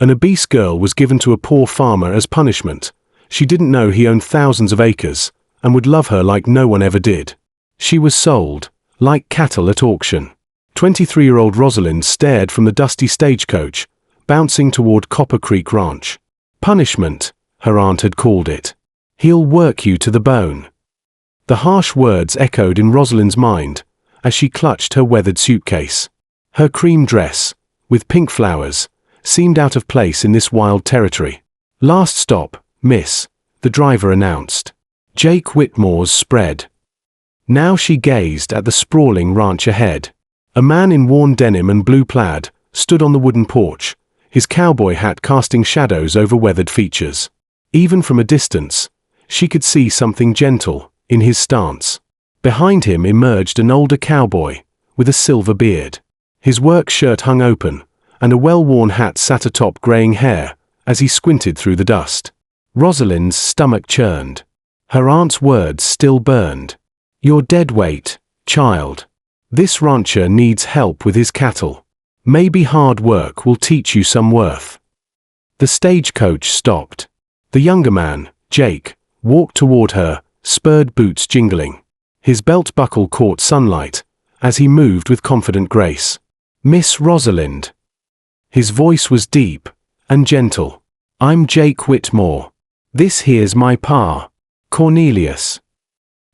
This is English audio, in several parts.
An obese girl was given to a poor farmer as punishment. She didn't know he owned thousands of acres, and would love her like no one ever did. She was sold, like cattle at auction. 23-year-old Rosalind stared from the dusty stagecoach, bouncing toward Copper Creek Ranch. Punishment, her aunt had called it. He'll work you to the bone. The harsh words echoed in Rosalind's mind as she clutched her weathered suitcase. Her cream dress, with pink flowers, seemed out of place in this wild territory. "Last stop, miss," the driver announced. Jake Whitmore's spread. Now she gazed at the sprawling ranch ahead. A man in worn denim and blue plaid stood on the wooden porch, his cowboy hat casting shadows over weathered features. Even from a distance, she could see something gentle in his stance. Behind him emerged an older cowboy with a silver beard. His work shirt hung open, and a well-worn hat sat atop graying hair as he squinted through the dust. Rosalind's stomach churned. Her aunt's words still burned. "You're dead weight, child. This rancher needs help with his cattle. Maybe hard work will teach you some worth." The stagecoach stopped. The younger man, Jake, walked toward her, spurred boots jingling. His belt buckle caught sunlight as he moved with confident grace. "Miss Rosalind." His voice was deep and gentle. "I'm Jake Whitmore. This here's my pa, Cornelius."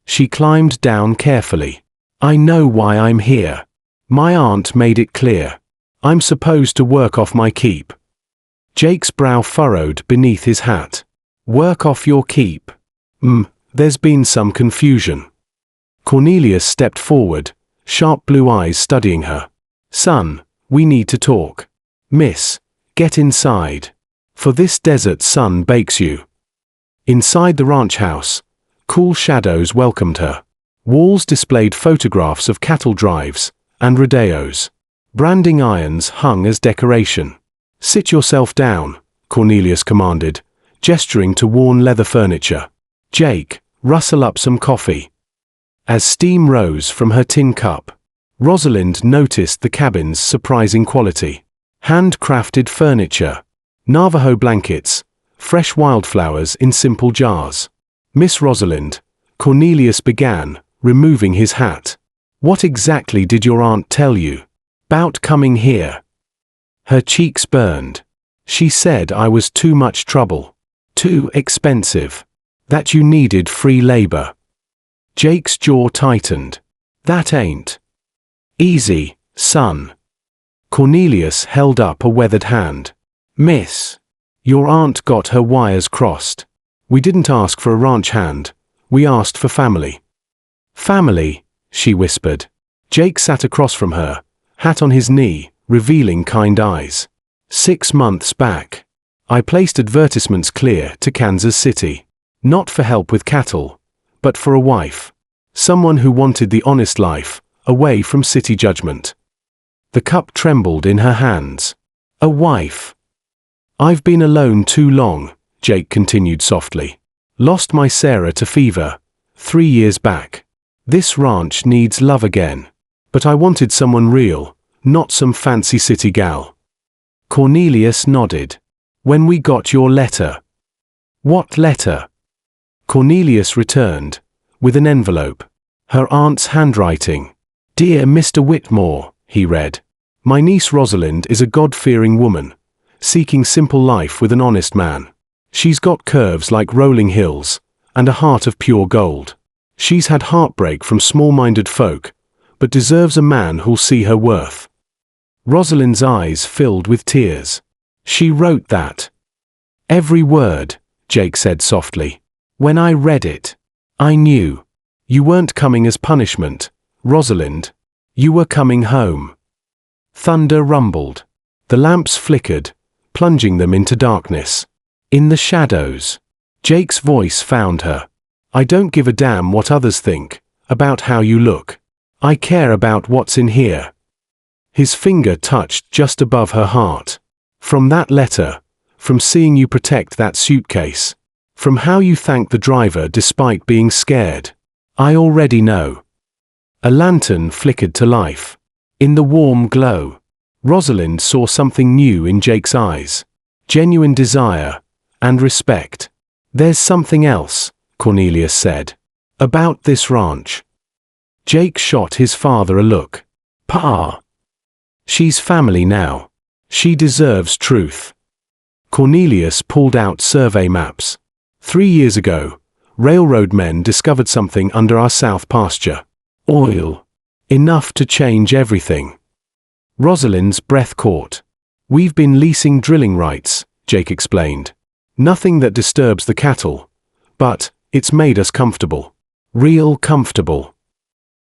She climbed down carefully. "I know why I'm here. My aunt made it clear. I'm supposed to work off my keep." Jake's brow furrowed beneath his hat. "Work off your keep? There's been some confusion." Cornelius stepped forward, sharp blue eyes studying her. "Son, we need to talk." "Miss, get inside. For this desert sun bakes you." Inside the ranch house, cool shadows welcomed her. Walls displayed photographs of cattle drives and rodeos. Branding irons hung as decoration. "Sit yourself down," Cornelius commanded, gesturing to worn leather furniture. "Jake, rustle up some coffee." As steam rose from her tin cup, Rosalind noticed the cabin's surprising quality. Handcrafted furniture, Navajo blankets, fresh wildflowers in simple jars. "Miss Rosalind," Cornelius began, removing his hat. "What exactly did your aunt tell you 'bout coming here?" Her cheeks burned. "She said I was too much trouble, too expensive, that you needed free labor." Jake's jaw tightened. "That ain't easy, son." Cornelius held up a weathered hand. "Miss, your aunt got her wires crossed. We didn't ask for a ranch hand, we asked for family." "Family," she whispered. Jake sat across from her, hat on his knee, revealing kind eyes. "6 months back, I placed advertisements clear to Kansas City. Not for help with cattle, but for a wife. Someone who wanted the honest life, away from city judgment." The cup trembled in her hands. "A wife." "I've been alone too long," Jake continued softly. "Lost my Sarah to fever 3 years back. This ranch needs love again. But I wanted someone real, not some fancy city gal." Cornelius nodded. "When we got your letter." "What letter?" Cornelius returned, with an envelope. Her aunt's handwriting. "Dear Mr. Whitmore," he read. "My niece Rosalind is a God-fearing woman, seeking simple life with an honest man. She's got curves like rolling hills, and a heart of pure gold. She's had heartbreak from small-minded folk, but deserves a man who'll see her worth." Rosalind's eyes filled with tears. "She wrote that?" "Every word," Jake said softly. "When I read it, I knew. You weren't coming as punishment, Rosalind. You were coming home." Thunder rumbled. The lamps flickered, plunging them into darkness. In the shadows, Jake's voice found her. "I don't give a damn what others think about how you look. I care about what's in here." His finger touched just above her heart. "From that letter, from seeing you protect that suitcase, from how you thanked the driver despite being scared, I already know." A lantern flickered to life. In the warm glow, Rosalind saw something new in Jake's eyes. genuine desire, and respect. There's something else, Cornelius said. About this ranch. Jake shot his father a look. Pa. She's family now. She deserves truth. Cornelius pulled out survey maps. 3 years ago, railroad men discovered something under our south pasture. Oil. Enough to change everything. Rosalind's breath caught. We've been leasing drilling rights, Jake explained. Nothing that disturbs the cattle. But it's made us comfortable. Real comfortable.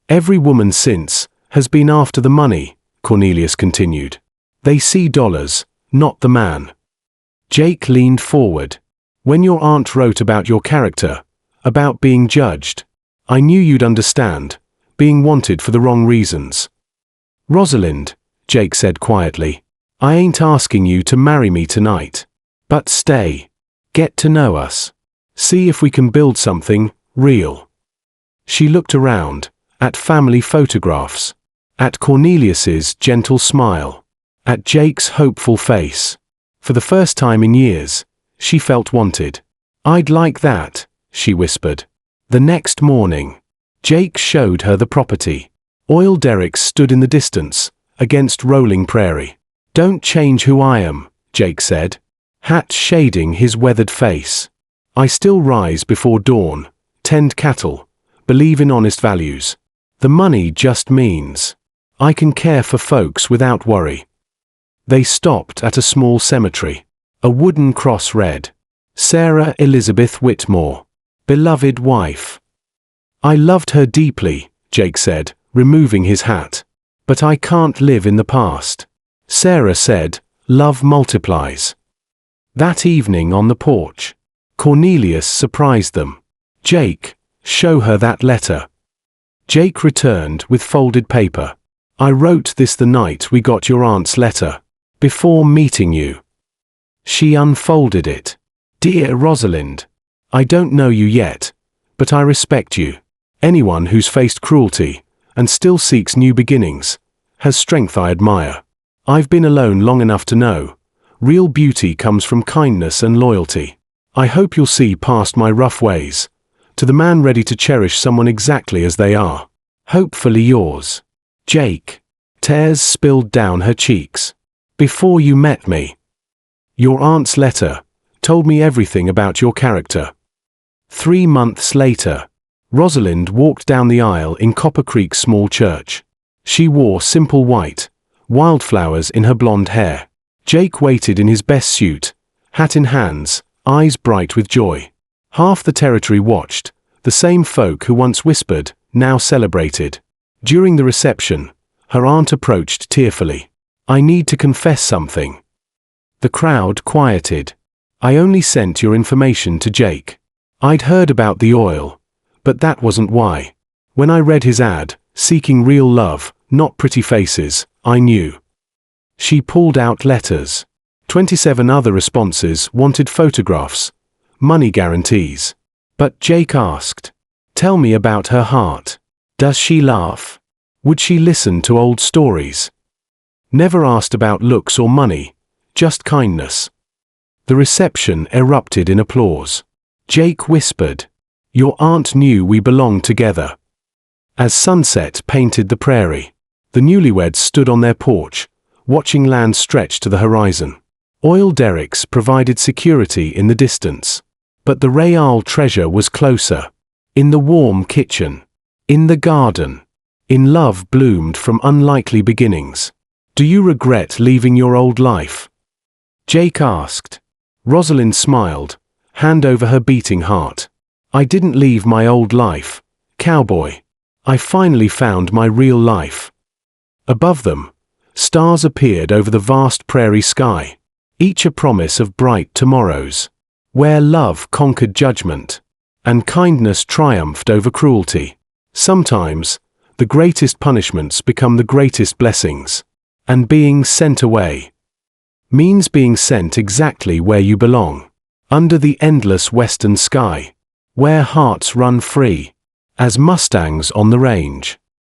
Every woman since has been after the money, Cornelius continued. They see dollars, not the man. Jake leaned forward. When your aunt wrote about your character, about being judged, I knew you'd understand, being wanted for the wrong reasons. Rosalind, Jake said quietly, I ain't asking you to marry me tonight. But stay. Get to know us. See if we can build something real. She looked around, at family photographs, at Cornelius's gentle smile, at Jake's hopeful face. For the first time in years, she felt wanted. I'd like that, she whispered. The next morning, Jake showed her the property. Oil derricks stood in the distance, against rolling prairie. Don't change who I am, Jake said, hat shading his weathered face. I still rise before dawn, tend cattle, believe in honest values. The money just means I can care for folks without worry. They stopped at a small cemetery. A wooden cross read, Sarah Elizabeth Whitmore, beloved wife. I loved her deeply, Jake said, removing his hat. But I can't live in the past. Sarah said, love multiplies. That evening on the porch, Cornelius surprised them. Jake, show her that letter. Jake returned with folded paper. I wrote this the night we got your aunt's letter, before meeting you. She unfolded it. Dear Rosalind, I don't know you yet, but I respect you. Anyone who's faced cruelty, and still seeks new beginnings, has strength I admire. I've been alone long enough to know, real beauty comes from kindness and loyalty. I hope you'll see past my rough ways, to the man ready to cherish someone exactly as they are. Hopefully yours. Jake. Tears spilled down her cheeks. Before you met me. Your aunt's letter told me everything about your character. 3 months later, Rosalind walked down the aisle in Copper Creek's small church. She wore simple white, wildflowers in her blonde hair. Jake waited in his best suit, hat in hands, eyes bright with joy. Half the territory watched, the same folk who once whispered, now celebrated. During the reception, her aunt approached tearfully. I need to confess something. The crowd quieted. I only sent your information to Jake. I'd heard about the oil, but that wasn't why. When I read his ad, seeking real love, not pretty faces, I knew. She pulled out letters. 27 other responses wanted photographs, money guarantees. But Jake asked, tell me about her heart. Does she laugh? Would she listen to old stories? Never asked about looks or money, just kindness. The reception erupted in applause. Jake whispered, your aunt knew we belonged together. As sunset painted the prairie, the newlyweds stood on their porch, watching land stretch to the horizon. Oil derricks provided security in the distance. But the real treasure was closer. In the warm kitchen. In the garden. In love bloomed from unlikely beginnings. Do you regret leaving your old life? Jake asked. Rosalind smiled, hand over her beating heart. I didn't leave my old life, cowboy. I finally found my real life. Above them, stars appeared over the vast prairie sky, each a promise of bright tomorrows, where love conquered judgment, and kindness triumphed over cruelty. Sometimes, the greatest punishments become the greatest blessings. And being sent away means being sent exactly where you belong, under the endless western sky, where hearts run free, as mustangs on the range.